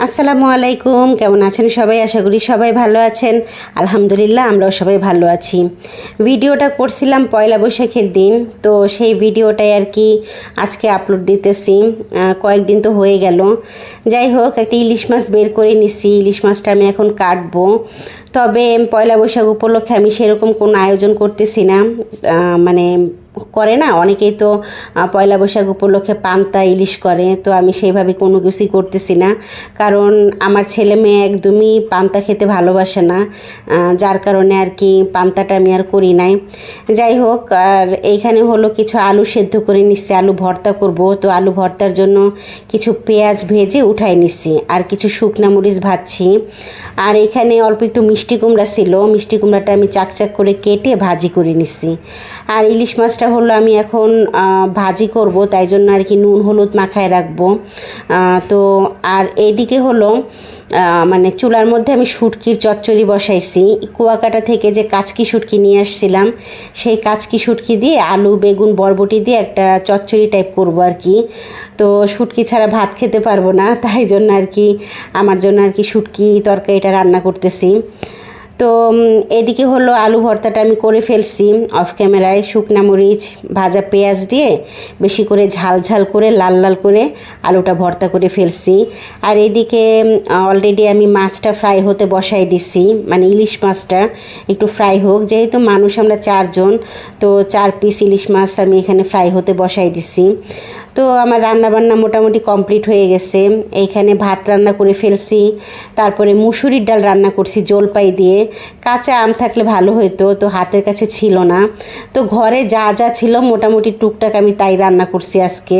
আসসালামু আলাইকুম, কেমন আছেন সবাই? আশা করি সবাই ভালো আছেন। আলহামদুলিল্লাহ, আমরাও সবাই ভালো আছি। ভিডিওটা করছিলাম পয়লা বৈশাখের দিন, তো সেই ভিডিওটাই আর কি আজকে আপলোড দিতেছি। কয়েকদিন তো হয়ে গেল। যাই হোক, একটা ইলিশ মাছ বের করে নিছি। ইলিশ মাছটা আমি এখন কাটবো। তবে পয়লা বৈশাখ উপলক্ষে আমি সেরকম কোনো আয়োজন করতেছি না। মানে করে না অনেকেই তো পয়লা বৈশাখ উপলক্ষে পান্তা ইলিশ করে, তো আমি সেইভাবে কোনো কিছুই করতেছি না। কারণ আমার ছেলে মেয়ে একদমই পান্তা খেতে ভালোবাসে না, যার কারণে আর কি পান্তাটা আমি আর করি নাই। যাই হোক, আর এইখানে হলো কিছু আলু সেদ্ধ করে নিচ্ছি, আলু ভর্তা করব। তো আলু ভর্তার জন্য কিছু পেঁয়াজ ভেজে উঠাই নিচ্ছি, আর কিছু শুকনা মরিচ ভাজছি। আর এখানে অল্প একটু মিষ্টি কুমড়া ছিল, মিষ্টি কুমড়াটা আমি চাকচাক করে কেটে ভাজি করে নিচ্ছি। আর ইলিশ মাছটা হলো আমি এখন ভাজি করব, তাই জন্য আর কি নুন হলুদ মাখায় রাখবো। তো আর এইদিকে হলো মানে চুলার মধ্যে আমি শুটকির চচ্চড়ি বসাইছি। কুয়াকাটা থেকে যে কাচকি শুটকি নিয়ে আসছিলাম, সেই কাচকি শুটকি দিয়ে আলু বেগুন বরবটি দিয়ে একটা চচ্চড়ি টাইপ করব আর কি। তো শুটকি ছাড়া ভাত খেতে পারবো না, তাই জন্য আর কি আমার জন্য আর কি শুটকি তরকারিটা রান্না করতেছি। তো এদিকে হলো আলু ভর্তাটা আমি করে ফেলছি অফ ক্যামেরায়। শুকনা মরিচ ভাজা পেঁয়াজ দিয়ে বেশি করে ঝাল ঝাল করে লাল লাল করে আলুটা ভর্তা করে ফেলছি। আর এদিকে অলরেডি আমি মাছটা ফ্রাই হতে বসাই দিছি, মানে ইলিশ মাছটা একটু ফ্রাই হোক, যেহেতু মানুষ আমরা 4 জন, তো 4 পিস ইলিশ মাছ আমি এখানে ফ্রাই হতে বসাই দিছি। তো আমার রান্নাবান্না মোটামুটি কমপ্লিট হয়ে গেছে। এইখানে ভাত রান্না করে ফেলছি, তারপরে মুসুরির ডাল রান্না করছি জলপাই দিয়ে। কাঁচা আম থাকলে ভালো হতো, তো হাতের কাছে ছিল না, তো ঘরে যা যা ছিল মোটামুটি টুকটাক আমি তাই রান্না করছি আজকে।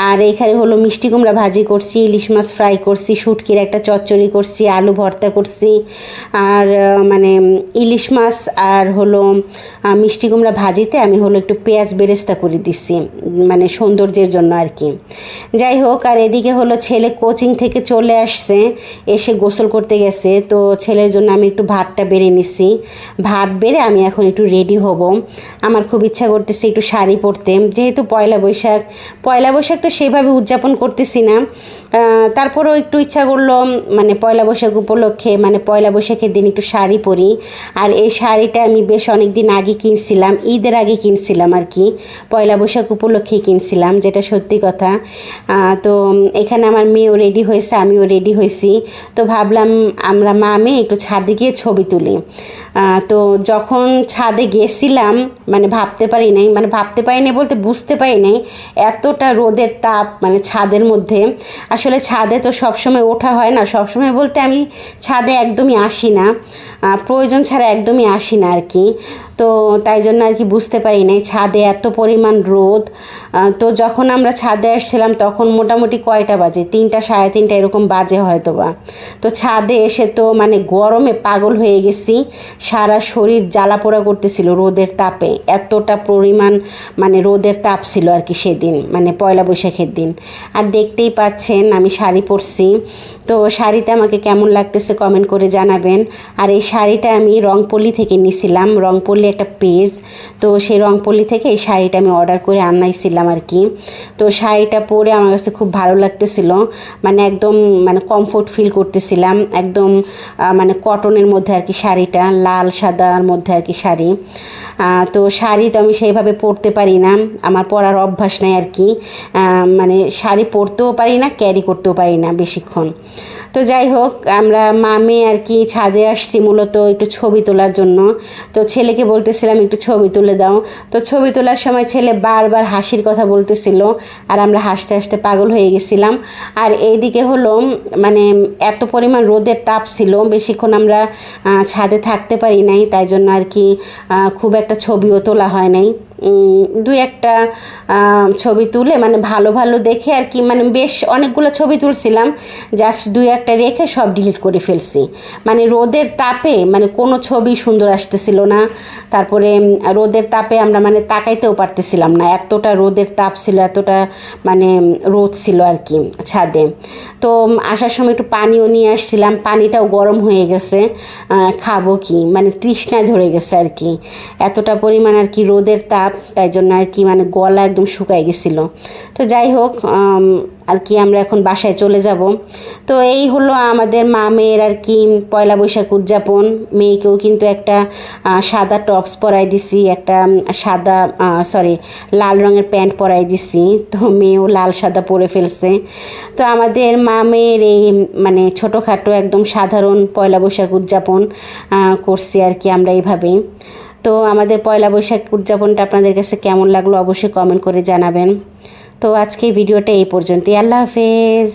আর এইখানে হলো মিষ্টি কুমড়া ভাজি করছি, ইলিশ মাছ ফ্রাই করছি, শুটকির একটা চচ্চড়ি করছি, আলু ভর্তা করছি। আর মানে ইলিশ মাছ আর হলো মিষ্টি কুমড়া ভাজিতে আমি হলো একটু পেঁয়াজ বেরেস্তা করে দিচ্ছি, মানে সৌন্দর্যের জন্য আর কি। যাই হোক, আর এদিকে হলো ছেলে কোচিং থেকে চলে আসছে, এসে গোসল করতে গেছে। তো ছেলের জন্য আমি একটু ভাতটা বেড়ে নিছি। ভাত বেড়ে আমি এখন একটু রেডি হব। আমার খুব ইচ্ছা করতেছে একটু শাড়ি পরতে, যেহেতু পয়লা বৈশাখ। পয়লা বৈশাখ তো সেভাবে উদযাপন করতেছি না, তারপরেও একটু ইচ্ছা করলো মানে পয়লা বৈশাখ উপলক্ষে, মানে পয়লা বৈশাখের দিন একটু শাড়ি পরি। আর এই শাড়িটা আমি বেশ অনেক দিন আগে কিনছিলাম, ঈদের আগে কিনছিলাম আর কি, পয়লা বৈশাখ উপলক্ষেই কিনছিলাম, যেটা সত্যি কথা। তো এখানে আমার মেয়েও রেডি হয়েছে, আমিও রেডি হয়েছি। তো ভাবলাম আমরা মা মেয়ে একটু ছাদে গিয়ে ছবি তুলি। তো যখন ছাদে গেছিলাম মানে ভাবতে পারি নাই বলতে বুঝতে পারি নাই এতটা রোদের তাপ, মানে ছাদের মধ্যে। আসলে ছাদে তো সবসময় ওঠা হয় না, সবসময় বলতে আমি ছাদে একদমই আসি না, প্রয়োজন ছাড়া একদমই আসি না আর কি। তো তাই জন্য আর কি বুঝতে পারি নাই ছাদে এত পরিমাণ রোদ। তো যখন আমরা ছাদে আসছিলাম তখন মোটামুটি কয়টা বাজে, 3টা 3:30 এরকম বাজে হয়তো বা। তো ছাদে এসে তো মানে গরমে পাগল হয়ে গেছি, সারা শরীর জ্বালা পোড়া করতেছিল রোদের তাপে, এতটা পরিমাণ মানে রোদের তাপ ছিল আর কি সেদিন, মানে পয়লা বৈশাখের দিন। আর দেখতেই পাচ্ছেন আমি শাড়ি পরছি, তো শাড়িতে আমাকে কেমন লাগতেছে কমেন্ট করে জানাবেন। আর এই শাড়িটা আমি রংপল্লী থেকে নিয়েছিলাম, রংপল্লী একটা পেজ, তো সেই রংপল্লী থেকে এই শাড়িটা আমি অর্ডার করে আনাইছিলাম আর কি। তো শাড়িটা পরে আমার কাছে খুব ভালো লাগতেছিল, মানে একদম মানে কমফোর্ট ফিল করতেছিলাম একদম, মানে কটনের মধ্যে আর কি শাড়িটা, লাল সাদার মধ্যে আর কি শাড়ি। তো শাড়ি তো আমি সেইভাবে পরতে পারি না, আমার পরার অভ্যাস নেই আর কি, মানে শাড়ি পরতেও পারি না, ক্যারি করতেও পারি না বেশিক্ষণ। তো যাই হোক, আমরা মামে আর কি ছাদে আসছি মূলত একটু ছবি তোলার জন্য। তো ছেলেকে বলতেছিলাম একটু ছবি তুলে দাও, তো ছবি তোলার সময় ছেলে বারবার হাসির কথা বলতেছিল, আর আমরা হাসতে হাসতে পাগল হয়ে গেছিলাম। আর এইদিকে হলো মানে এত পরিমাণ রোদের তাপ ছিল, বেশিক্ষণ আমরা ছাদে থাকতে পারি নাই, তাই জন্য আর কি খুব একটা ছবিও তোলা হয় নাই। দুই একটা ছবি তুলে মানে ভালো ভালো দেখে আর কি, মানে বেশ অনেকগুলো ছবি তুলছিলাম, জাস্ট দুই একটা রেখে সব ডিলিট করে ফেলছি, মানে রোদের তাপে মানে কোনো ছবি সুন্দর আসতেছিল না। তারপরে রোদের তাপে আমরা মানে তাকাইতেও পারতেছিলাম না, এতটা রোদের তাপ ছিল, এতটা মানে রোদ ছিল আর কি ছাদে। তো আসার সময় একটু পানিও নিয়ে আসছিলাম, পানিটাও গরম হয়ে গেছে, খাবো কি, মানে তৃষ্ণায় ধরে গেছে আর কি, এতটা পরিমাণ আর কি রোদের তাপ, তাই জন্য আর কি মানে গলা একদম শুকায় গেছিলো। তো যাই হোক, আর কি আমরা এখন বাসায় চলে যাব। তো এই হলো আমাদের মা মেয়ের আর কি পয়লা বৈশাখ উদযাপন। মেয়েকেও কিন্তু একটা সাদা টপস পরাই দিছি, একটা সাদা লাল রঙের প্যান্ট পরাই দিছি। তো মেয়েও লাল সাদা পরে ফেলছে। তো আমাদের মা মেয়ের এই মানে ছোটোখাটো একদম সাধারণ পয়লা বৈশাখ উদযাপন করছি আর কি আমরা এইভাবেই। তো আমাদের পয়লা বৈশাখ উদযাপনটা আপনাদের কাছে কেমন লাগলো অবশ্যই কমেন্ট করে জানাবেন। তো আজকে ভিডিওটা এই পর্যন্তই। আল্লাহ হাফেজ।